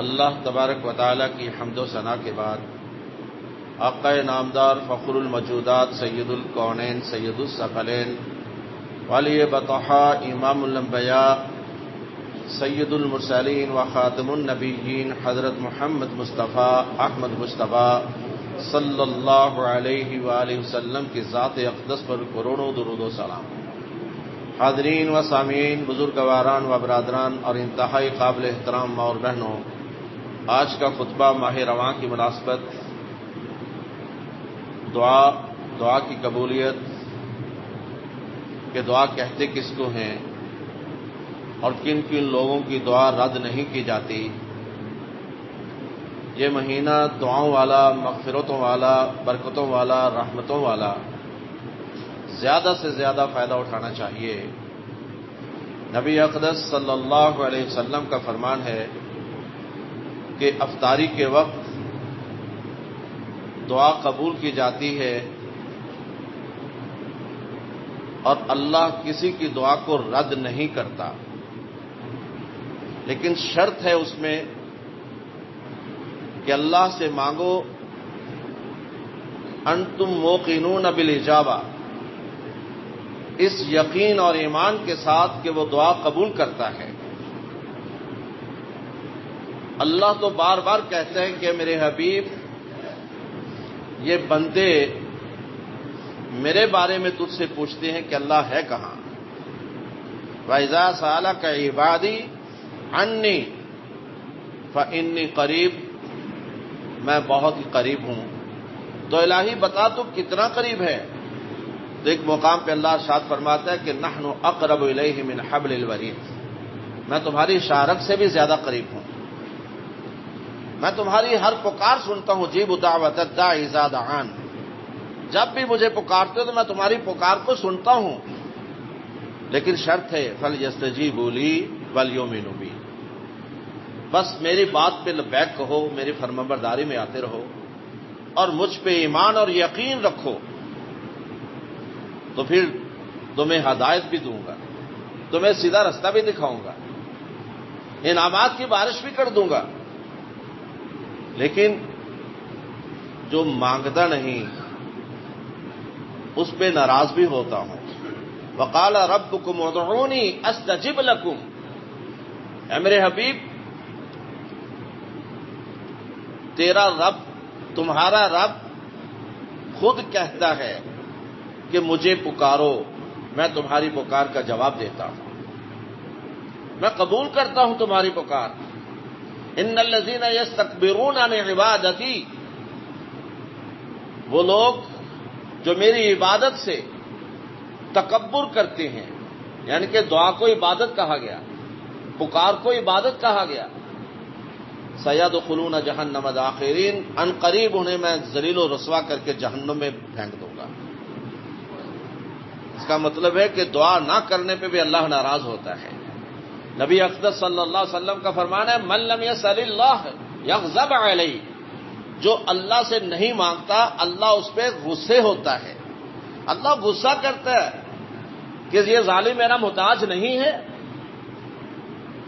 اللہ تبارک و تعالیٰ کی حمد و ثنا کے بعد آقا نامدار فخر الموجودات سید الکونین سید الثقلین ولی بطحاء امام الانبیاء سید المرسلین و خاتم النبیین حضرت محمد مصطفیٰ احمد مصطفیٰ صلی اللہ علیہ وآلہ وسلم کی ذات اقدس پر کروڑوں درود و سلام۔ حاضرین و سامعین، بزرگواران و برادران اور انتہائی قابل احترام ماں اور بہنوں، آج کا خطبہ ماہ رواں کی مناسبت دعا کی قبولیت کہ دعا کہتے کس کو ہیں اور کن کن لوگوں کی دعا رد نہیں کی جاتی، یہ مہینہ دعاؤں والا، مغفرتوں والا، برکتوں والا، رحمتوں والا، زیادہ سے زیادہ فائدہ اٹھانا چاہیے۔ نبی اقدس صلی اللہ علیہ وسلم کا فرمان ہے کہ افطاری کے وقت دعا قبول کی جاتی ہے اور اللہ کسی کی دعا کو رد نہیں کرتا، لیکن شرط ہے اس میں کہ اللہ سے مانگو انتم موقنون بالاجابہ، اس یقین اور ایمان کے ساتھ کہ وہ دعا قبول کرتا ہے۔ اللہ تو بار بار کہتے ہیں کہ میرے حبیب، یہ بندے میرے بارے میں تجھ سے پوچھتے ہیں کہ اللہ ہے کہاں۔ وَإِذَا سَأَلَكَ عِبَادِي عَنِّي فَإِنِّي قریب، میں بہت ہی قریب ہوں۔ تو الہی بتا تو کتنا قریب ہے؟ تو ایک مقام پہ اللہ ارشاد فرماتا ہے کہ نحن اقرب الیہ من حبل الورید، میں تمہاری شارک سے بھی زیادہ قریب ہوں، میں تمہاری ہر پکار سنتا ہوں۔ جیب دعوت الداعی اذا دعان، جب بھی مجھے پکارتے ہو تو میں تمہاری پکار کو سنتا ہوں، لیکن شرط ہے فلیستجیبوا لی ولیؤمنوا بی، بس میری بات پہ لبیک کہو، میری فرمانبرداری میں آتے رہو اور مجھ پہ ایمان اور یقین رکھو، تو پھر تمہیں ہدایت بھی دوں گا، تمہیں سیدھا رستہ بھی دکھاؤں گا، انعامات کی بارش بھی کر دوں گا۔ لیکن جو مانگتا نہیں اس پہ ناراض بھی ہوتا ہوں۔ وقال ربکم ادعونی استجب لکم، اے میرے حبیب، تیرا رب، تمہارا رب خود کہتا ہے کہ مجھے پکارو، میں تمہاری پکار کا جواب دیتا ہوں، میں قبول کرتا ہوں تمہاری پکار۔ ان الذین یستکبرون عن عبادتی، وہ لوگ جو میری عبادت سے تکبر کرتے ہیں، یعنی کہ دعا کو عبادت کہا گیا، پکار کو عبادت کہا گیا، سیدخلون جہنم داخرین، ان قریب انہیں میں ذلیل و رسوا کر کے جہنم میں پھینک دوں گا۔ اس کا مطلب ہے کہ دعا نہ کرنے پہ بھی اللہ ناراض ہوتا ہے۔ نبی اقدس صلی اللہ علیہ وسلم کا فرمان ہے من لم یسأل اللہ یغضب علیہ، جو اللہ سے نہیں مانگتا اللہ اس پہ غصے ہوتا ہے، اللہ غصہ کرتا ہے کہ یہ ظالم میرا محتاج نہیں ہے،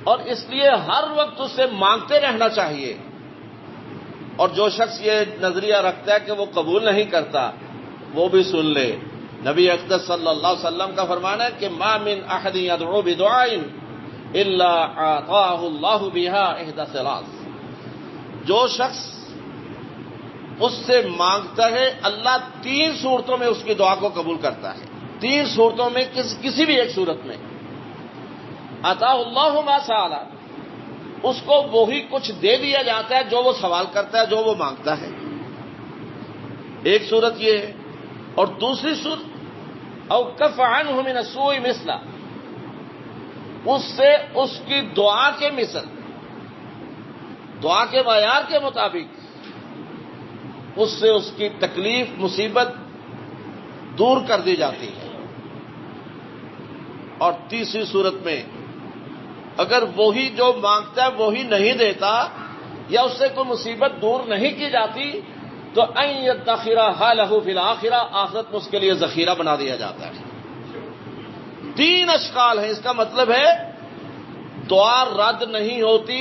اور اس لیے ہر وقت اس سے مانگتے رہنا چاہیے۔ اور جو شخص یہ نظریہ رکھتا ہے کہ وہ قبول نہیں کرتا، وہ بھی سن لے، نبی اقدس صلی اللہ علیہ وسلم کا فرمان ہے کہ ما من احد يدعو بدعاء الا اعطاه الله بها احدى ثلاث، جو شخص اس سے مانگتا ہے اللہ تین صورتوں میں اس کی دعا کو قبول کرتا ہے، تین صورتوں میں کسی بھی ایک صورت میں عطاء اللہ ما سأل، اس کو وہی کچھ دے دیا جاتا ہے جو وہ سوال کرتا ہے، جو وہ مانگتا ہے۔ ایک صورت یہ ہے، اور دوسری صورت او کف عنہ من السوء مثلا، اس سے اس کی دعا کے مثل، دعا کے معیار کے مطابق اس سے اس کی تکلیف مصیبت دور کر دی جاتی ہے۔ اور تیسری صورت میں اگر وہی جو مانگتا ہے وہی نہیں دیتا یا اس سے کوئی مصیبت دور نہیں کی جاتی تو ان یدخرھا لہ فی الآخرہ، آخرت میں اس کے لیے ذخیرہ بنا دیا جاتا ہے۔ تین اشکال ہیں، اس کا مطلب ہے دعا رد نہیں ہوتی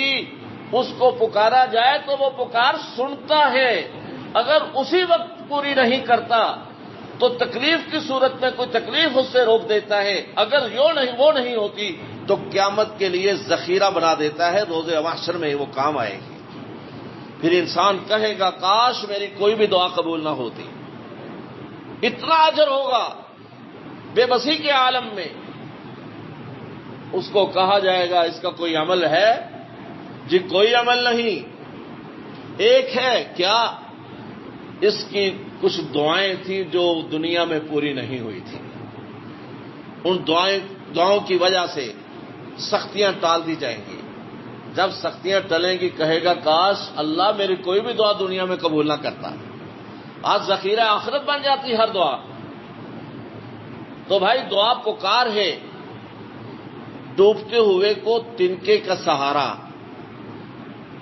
اس کو پکارا جائے تو وہ پکار سنتا ہے، اگر اسی وقت پوری نہیں کرتا تو تکلیف کی صورت میں کوئی تکلیف اس سے روک دیتا ہے، اگر وہ نہیں ہوتی تو قیامت کے لیے ذخیرہ بنا دیتا ہے، روز محشر میں وہ کام آئے گی۔ پھر انسان کہے گا کاش میری کوئی بھی دعا قبول نہ ہوتی، اتنا اجر ہوگا بے بسی کے عالم میں۔ اس کو کہا جائے گا اس کا کوئی عمل ہے؟ جی کوئی عمل نہیں، ایک ہے کیا، اس کی کچھ دعائیں تھیں جو دنیا میں پوری نہیں ہوئی تھیں، ان دعاؤں کی وجہ سے سختیاں ٹال دی جائیں گی۔ جب سختیاں ٹلیں گی کہے گا کاش اللہ میری کوئی بھی دعا دنیا میں قبول نہ کرتا، آج ذخیرہ آخرت بن جاتی ہر دعا۔ تو بھائی دعا پکار ہے، ڈوبتے ہوئے کو تنکے کا سہارا۔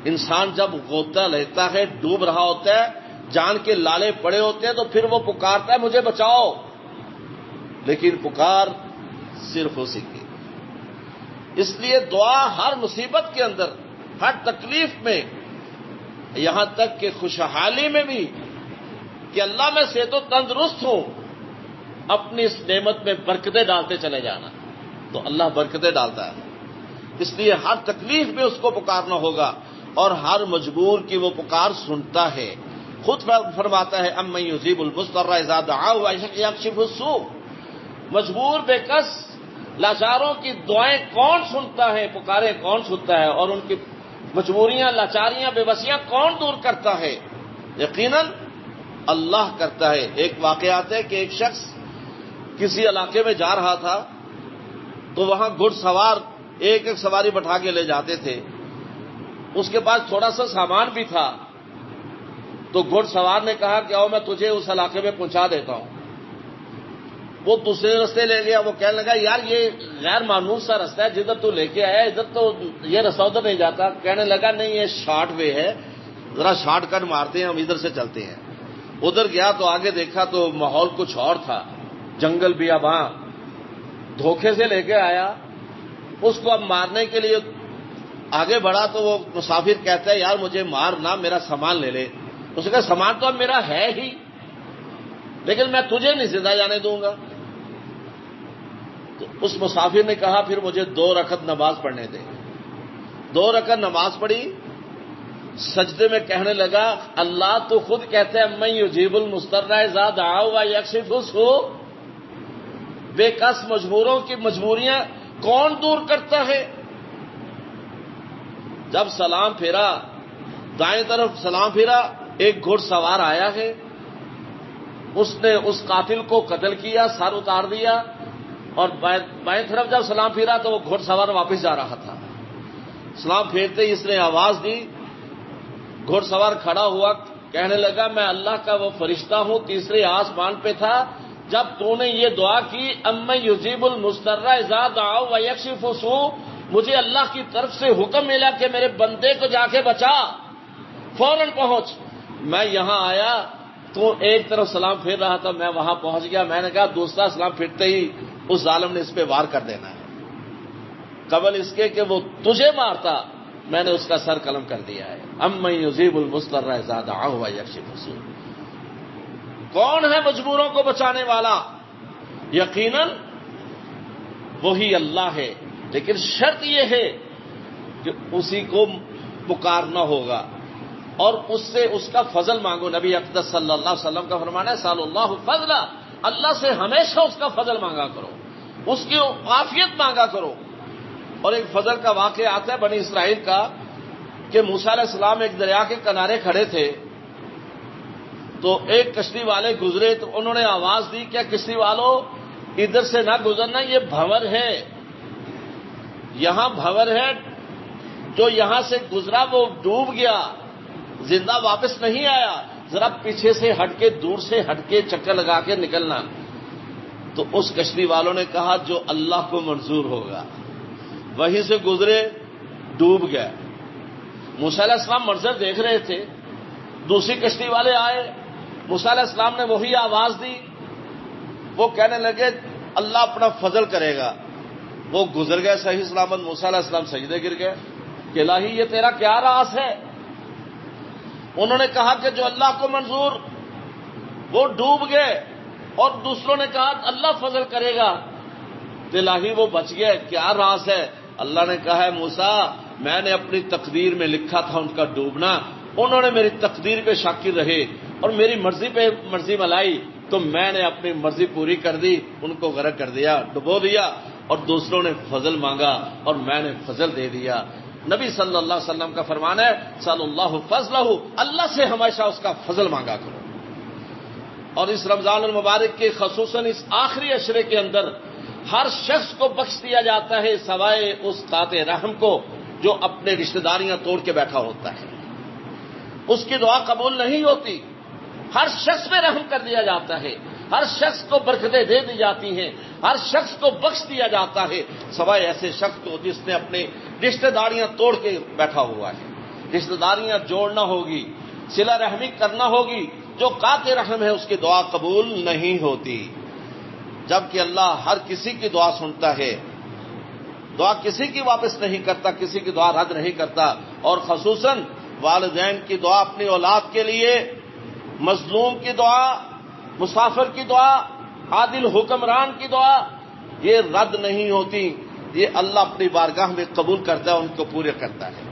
انسان جب غوطہ لیتا ہے، ڈوب رہا ہوتا ہے، جان کے لالے پڑے ہوتے ہیں، تو پھر وہ پکارتا ہے مجھے بچاؤ، لیکن پکار صرف اسی کی۔ اس لیے دعا ہر مصیبت کے اندر، ہر تکلیف میں، یہاں تک کہ خوشحالی میں بھی کہ اللہ میں صحت و تندرست ہوں، اپنی اس نعمت میں برکتیں ڈالتے چلے جانا، تو اللہ برکتیں ڈالتا ہے۔ اس لیے ہر تکلیف میں اس کو پکارنا ہوگا، اور ہر مجبور کی وہ پکار سنتا ہے۔ خود فرماتا ہے امن یجیب المضطر اذا دعاہ ویکشف السوء، مجبور بے کس لاچاروں کی دعائیں کون سنتا ہے، پکاریں کون سنتا ہے، اور ان کی مجبوریاں، لاچاریاں، بے بسیاں کون دور کرتا ہے؟ یقیناً اللہ کرتا ہے۔ ایک واقعات ہے کہ ایک شخص کسی علاقے میں جا رہا تھا، تو وہاں گھڑ سوار ایک ایک سواری بٹھا کے لے جاتے تھے، اس کے پاس تھوڑا سا سامان بھی تھا، تو گھڑ سوار نے کہا کہ آؤ میں تجھے اس علاقے میں پہنچا دیتا ہوں۔ وہ دوسرے رستے لے گیا، وہ کہنے لگا یار یہ غیر مانوس سا رستہ ہے، جدھر تو لے کے آیا ادھر تو یہ رستہ ادھر نہیں جاتا۔ کہنے لگا نہیں یہ شارٹ وے ہے، ذرا شارٹ کٹ مارتے ہیں، ہم ادھر سے چلتے ہیں۔ ادھر گیا تو آگے دیکھا تو ماحول کچھ اور تھا، جنگل بیاباں، دھوکے سے لے کے آیا۔ اس کو اب مارنے کے لیے آگے بڑھا تو وہ مسافر کہتا ہے یار مجھے مار نہ، میرا سامان لے لے۔ اس نے کہا سامان تو اب میرا ہے ہی، لیکن میں تجھے نہیں زندہ جانے دوں گا۔ تو اس مسافر نے کہا پھر مجھے 2 رکعت نماز پڑھنے دے۔ 2 رکعت نماز پڑھی، سجدے میں کہنے لگا اللہ تو خود کہتے ہیں من یجیب المضطر اذا دعاہ ویکشف السوء، بے کس مجبوروں کی مجبوریاں کون دور کرتا ہے؟ جب سلام پھیرا، دائیں طرف سلام پھیرا، ایک گھڑ سوار آیا ہے، اس نے اس قاتل کو قتل کیا، سر اتار دیا، اور بائیں طرف جب سلام پھیرا تو وہ گھڑ سوار واپس جا رہا تھا۔ سلام پھیرتے ہی اس نے آواز دی، گھڑ سوار کھڑا ہوا، کہنے لگا میں اللہ کا وہ فرشتہ ہوں، تیسرے آسمان پہ تھا جب تو نے یہ دعا کی امن یجیب المضطر اذا دعاہ ویکشف السوء، مجھے اللہ کی طرف سے حکم ملا کہ میرے بندے کو جا کے بچا، فوراً پہنچ۔ میں یہاں آیا تو ایک طرف سلام پھیر رہا تھا، میں وہاں پہنچ گیا، میں نے کہا دوسرا سلام پھرتے ہی اس ظالم نے اس پہ وار کر دینا ہے، قبل اس کے کہ وہ تجھے مارتا میں نے اس کا سر قلم کر دیا ہے۔ امن یجیب المضطر اذا دعاہ ویکشف السوء، کون ہے مجبوروں کو بچانے والا؟ یقیناً وہی اللہ ہے، لیکن شرط یہ ہے کہ اسی کو پکارنا ہوگا اور اس سے اس کا فضل مانگو۔ نبی اقدس صلی اللہ علیہ وسلم کا فرمان ہے سال اللہ فضل، اللہ سے ہمیشہ اس کا فضل مانگا کرو، اس کی عافیت مانگا کرو۔ اور ایک فضل کا واقعہ آتا ہے بنی اسرائیل کا کہ موسیٰ علیہ السلام ایک دریا کے کنارے کھڑے تھے، تو ایک کشتی والے گزرے تو انہوں نے آواز دی کیا کشتی والوں ادھر سے نہ گزرنا، یہ بھنور ہے، یہاں بھنور ہے، جو یہاں سے گزرا وہ ڈوب گیا، زندہ واپس نہیں آیا، ذرا پیچھے سے ہٹ کے، دور سے ہٹ کے چکر لگا کے نکلنا۔ تو اس کشتی والوں نے کہا جو اللہ کو منظور ہوگا، وہیں سے گزرے، ڈوب گئے۔ موسیٰ علیہ السلام منظر دیکھ رہے تھے، دوسری کشتی والے آئے، موسیٰ علیہ السلام نے وہی آواز دی، وہ کہنے لگے اللہ اپنا فضل کرے گا، وہ گزر گئے صحیح سلامت، موسیٰ علیہ السلام سجدے گر گئے۔ کہ الہی یہ تیرا کیا راز ہے؟ انہوں نے کہا کہ جو اللہ کو منظور وہ ڈوب گئے، اور دوسروں نے کہا اللہ فضل کرے گا، تو الہی وہ بچ گئے، کیا راز ہے؟ اللہ نے کہا ہے موسیٰ میں نے اپنی تقدیر میں لکھا تھا ان کا ڈوبنا، انہوں نے میری تقدیر پہ شاکر رہے اور میری مرضی پہ مرضی ملائی، تو میں نے اپنی مرضی پوری کر دی، ان کو غرق کر دیا، ڈبو دیا، اور دوسروں نے فضل مانگا اور میں نے فضل دے دیا۔ نبی صلی اللہ علیہ وسلم کا فرمان ہے صلی اللہ فضلہ، اللہ سے ہمیشہ اس کا فضل مانگا کرو۔ اور اس رمضان المبارک کے خصوصاً اس آخری عشرے کے اندر ہر شخص کو بخش دیا جاتا ہے سوائے اس قاطع رحم کو جو اپنے رشتہ داریاں توڑ کے بیٹھا ہوتا ہے، اس کی دعا قبول نہیں ہوتی۔ ہر شخص پہ رحم کر دیا جاتا ہے، ہر شخص کو برکتیں دے دی جاتی ہیں، ہر شخص کو بخش دیا جاتا ہے سوائے ایسے شخص کو جس نے اپنے رشتہ داریاں توڑ کے بیٹھا ہوا ہے۔ رشتہ داریاں جوڑنا ہوگی، صلہ رحمی کرنا ہوگی، جو قاطع رحم ہے اس کی دعا قبول نہیں ہوتی، جبکہ اللہ ہر کسی کی دعا سنتا ہے، دعا کسی کی واپس نہیں کرتا، کسی کی دعا رد نہیں کرتا۔ اور خصوصاً والدین کی دعا اپنی اولاد کے لیے، مظلوم کی دعا، مسافر کی دعا، عادل حکمران کی دعا یہ رد نہیں ہوتی، یہ اللہ اپنی بارگاہ میں قبول کرتا ہے، ان کو پورے کرتا ہے۔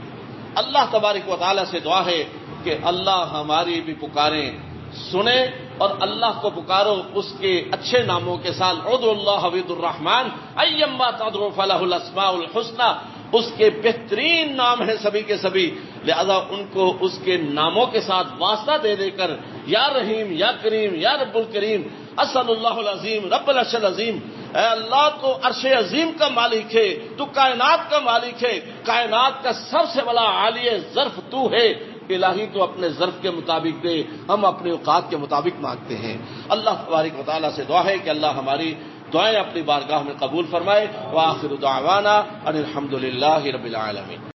اللہ تبارک و تعالیٰ سے دعا ہے کہ اللہ ہماری بھی پکاریں سنے، اور اللہ کو پکارو اس کے اچھے ناموں کے ساتھ، ادعوا اللہ ود الرحمن ایما تدعوا فلہ الاسماء الحسنی، اس کے بہترین نام ہیں سبھی کے سبھی، لہذا ان کو اس کے ناموں کے ساتھ واسطہ دے دے کر یا رحیم یا کریم یا رب الکریم اسأل اللہ العظیم رب العرش العظیم، اے اللہ تو عرش عظیم کا مالک ہے، تو کائنات کا مالک ہے، کائنات کا سب سے بڑا عالی ظرف تو ہے، الہی تو اپنے ظرف کے مطابق دے، ہم اپنے اوقات کے مطابق مانگتے ہیں۔ اللہ تبارک و تعالیٰ سے دعا ہے کہ اللہ ہماری دعائیں اپنی بارگاہ میں قبول فرمائے۔ وآخر دعوانا ان الحمد للہ رب العالمین۔